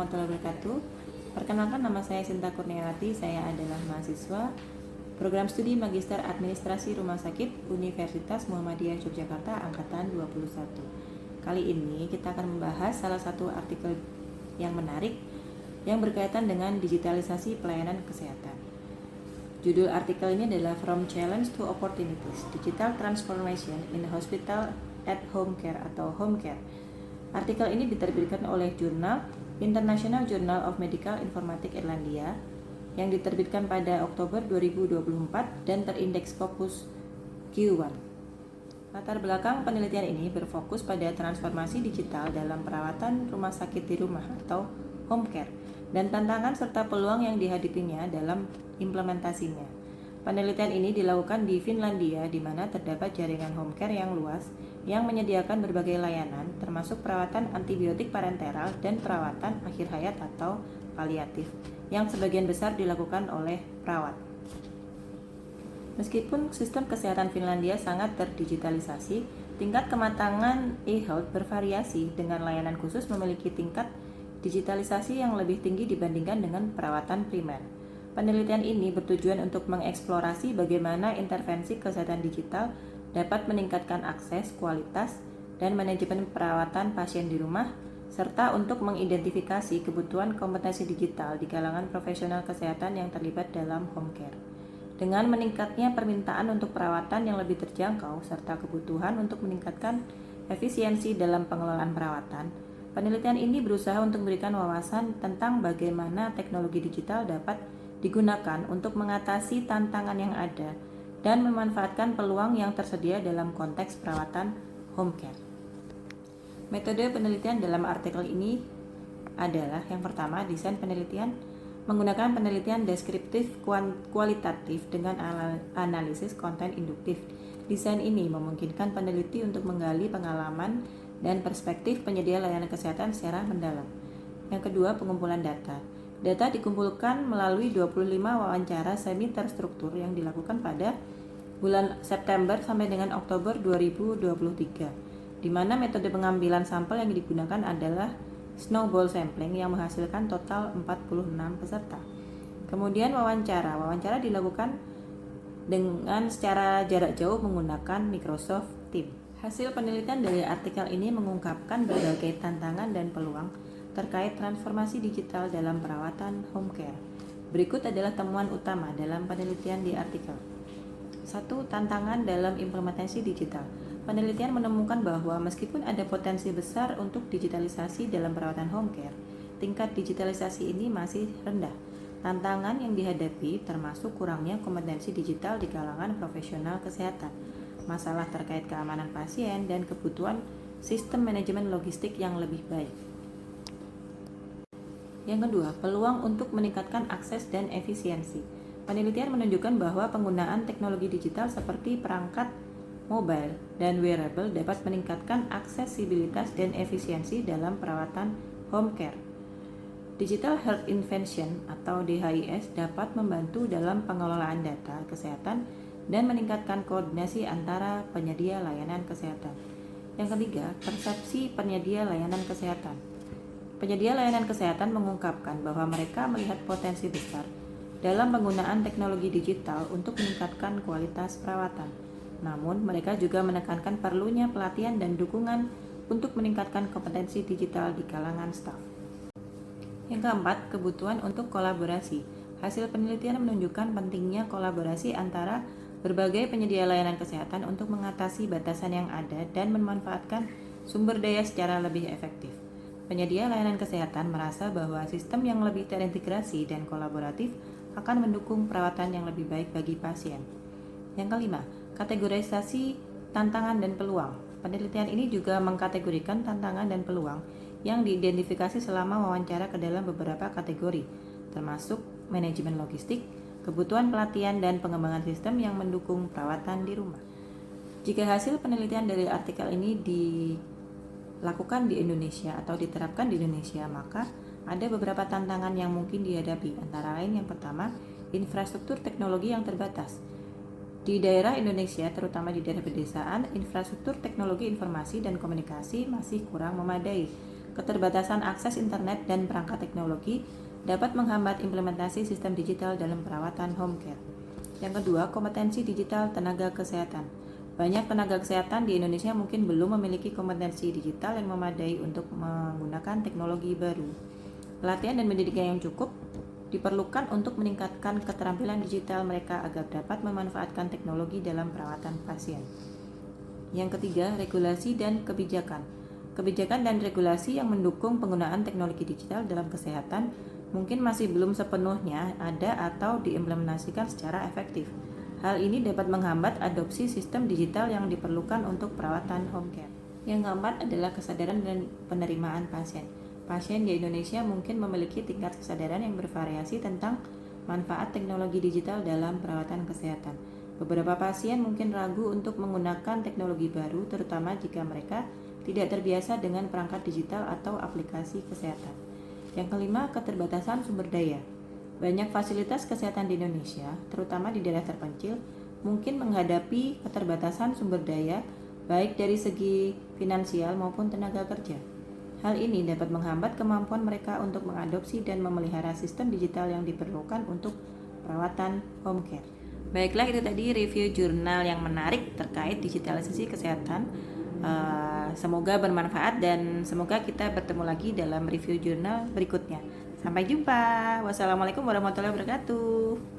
warahmatullahi wabarakatuh. Perkenalkan, nama saya Sinta Kurniawati. Saya adalah mahasiswa program studi Magister Administrasi Rumah Sakit Universitas Muhammadiyah Yogyakarta angkatan 21. Kali ini kita akan membahas salah satu artikel yang menarik yang berkaitan dengan digitalisasi pelayanan kesehatan. Judul artikel ini adalah From Challenge to Opportunities: Digital Transformation in Hospital at Home Care atau Home Care. Artikel ini diterbitkan oleh jurnal International Journal of Medical Informatics Irlandia yang diterbitkan pada Oktober 2024 dan terindeks Scopus Q1. Latar belakang penelitian ini berfokus pada transformasi digital dalam perawatan rumah sakit di rumah atau home care dan tantangan serta peluang yang dihadapinya dalam implementasinya. Penelitian ini dilakukan di Finlandia, di mana terdapat jaringan home care yang luas yang menyediakan berbagai layanan, termasuk perawatan antibiotik parenteral dan perawatan akhir hayat atau paliatif, yang sebagian besar dilakukan oleh perawat. Meskipun sistem kesehatan Finlandia sangat terdigitalisasi, tingkat kematangan e-health bervariasi, dengan layanan khusus memiliki tingkat digitalisasi yang lebih tinggi dibandingkan dengan perawatan primer. Penelitian ini bertujuan untuk mengeksplorasi bagaimana intervensi kesehatan digital dapat meningkatkan akses, kualitas, dan manajemen perawatan pasien di rumah, serta untuk mengidentifikasi kebutuhan kompetensi digital di kalangan profesional kesehatan yang terlibat dalam home care. Dengan meningkatnya permintaan untuk perawatan yang lebih terjangkau, serta kebutuhan untuk meningkatkan efisiensi dalam pengelolaan perawatan, penelitian ini berusaha untuk memberikan wawasan tentang bagaimana teknologi digital dapat digunakan untuk mengatasi tantangan yang ada dan memanfaatkan peluang yang tersedia dalam konteks perawatan home care. Metode penelitian dalam artikel ini adalah yang pertama, desain penelitian menggunakan penelitian deskriptif kualitatif dengan analisis konten induktif. Desain ini memungkinkan peneliti untuk menggali pengalaman dan perspektif penyedia layanan kesehatan secara mendalam. Yang kedua, pengumpulan data. Data dikumpulkan melalui 25 wawancara semi terstruktur yang dilakukan pada bulan September sampai dengan Oktober 2023, di mana metode pengambilan sampel yang digunakan adalah snowball sampling yang menghasilkan total 46 peserta. Kemudian wawancara dilakukan dengan secara jarak jauh menggunakan Microsoft Teams. Hasil penelitian dari artikel ini mengungkapkan berbagai tantangan dan peluang terkait transformasi digital dalam perawatan home care. Berikut adalah temuan utama dalam penelitian di artikel. 1. Tantangan dalam implementasi digital. Penelitian menemukan bahwa meskipun ada potensi besar untuk digitalisasi dalam perawatan home care, tingkat digitalisasi ini masih rendah. Tantangan yang dihadapi termasuk kurangnya kompetensi digital di kalangan profesional kesehatan, masalah terkait keamanan pasien, dan kebutuhan sistem manajemen logistik yang lebih baik. Yang kedua, peluang untuk meningkatkan akses dan efisiensi. Penelitian menunjukkan bahwa penggunaan teknologi digital seperti perangkat mobile dan wearable dapat meningkatkan aksesibilitas dan efisiensi dalam perawatan home care. Digital Health Intervention atau DHIS dapat membantu dalam pengelolaan data kesehatan dan meningkatkan koordinasi antara penyedia layanan kesehatan. Yang ketiga, persepsi penyedia layanan kesehatan. Penyedia layanan kesehatan mengungkapkan bahwa mereka melihat potensi besar dalam penggunaan teknologi digital untuk meningkatkan kualitas perawatan. Namun, mereka juga menekankan perlunya pelatihan dan dukungan untuk meningkatkan kompetensi digital di kalangan staf. Yang keempat, kebutuhan untuk kolaborasi. Hasil penelitian menunjukkan pentingnya kolaborasi antara berbagai penyedia layanan kesehatan untuk mengatasi batasan yang ada dan memanfaatkan sumber daya secara lebih efektif. Penyedia layanan kesehatan merasa bahwa sistem yang lebih terintegrasi dan kolaboratif akan mendukung perawatan yang lebih baik bagi pasien. Yang kelima, kategorisasi tantangan dan peluang. Penelitian ini juga mengkategorikan tantangan dan peluang yang diidentifikasi selama wawancara ke dalam beberapa kategori, termasuk manajemen logistik, kebutuhan pelatihan, dan pengembangan sistem yang mendukung perawatan di rumah. Jika hasil penelitian dari artikel ini dilakukan di Indonesia atau diterapkan di Indonesia, maka ada beberapa tantangan yang mungkin dihadapi, antara lain yang pertama, infrastruktur teknologi yang terbatas. Di daerah Indonesia, terutama di daerah pedesaan, infrastruktur teknologi informasi dan komunikasi masih kurang memadai. keterbatasan akses internet dan perangkat teknologi dapat menghambat implementasi sistem digital dalam perawatan home care. Yang kedua, kompetensi digital tenaga kesehatan. Banyak tenaga kesehatan di Indonesia mungkin belum memiliki kompetensi digital yang memadai untuk menggunakan teknologi baru. Pelatihan dan pendidikan yang cukup diperlukan untuk meningkatkan keterampilan digital mereka agar dapat memanfaatkan teknologi dalam perawatan pasien. Yang ketiga, regulasi dan kebijakan. Kebijakan dan regulasi yang mendukung penggunaan teknologi digital dalam kesehatan mungkin masih belum sepenuhnya ada atau diimplementasikan secara efektif. Hal ini dapat menghambat adopsi sistem digital yang diperlukan untuk perawatan home care. Yang keempat adalah kesadaran dan penerimaan pasien. Pasien di Indonesia mungkin memiliki tingkat kesadaran yang bervariasi tentang manfaat teknologi digital dalam perawatan kesehatan. Beberapa pasien mungkin ragu untuk menggunakan teknologi baru, terutama jika mereka tidak terbiasa dengan perangkat digital atau aplikasi kesehatan. Yang kelima, keterbatasan sumber daya. Banyak fasilitas kesehatan di Indonesia, terutama di daerah terpencil, mungkin menghadapi keterbatasan sumber daya, baik dari segi finansial maupun tenaga kerja. Hal ini dapat menghambat kemampuan mereka untuk mengadopsi dan memelihara sistem digital yang diperlukan untuk perawatan home care. Baiklah, itu tadi review jurnal yang menarik terkait digitalisasi kesehatan. Semoga bermanfaat dan semoga kita bertemu lagi dalam review jurnal berikutnya. Sampai jumpa. Wassalamualaikum warahmatullahi wabarakatuh.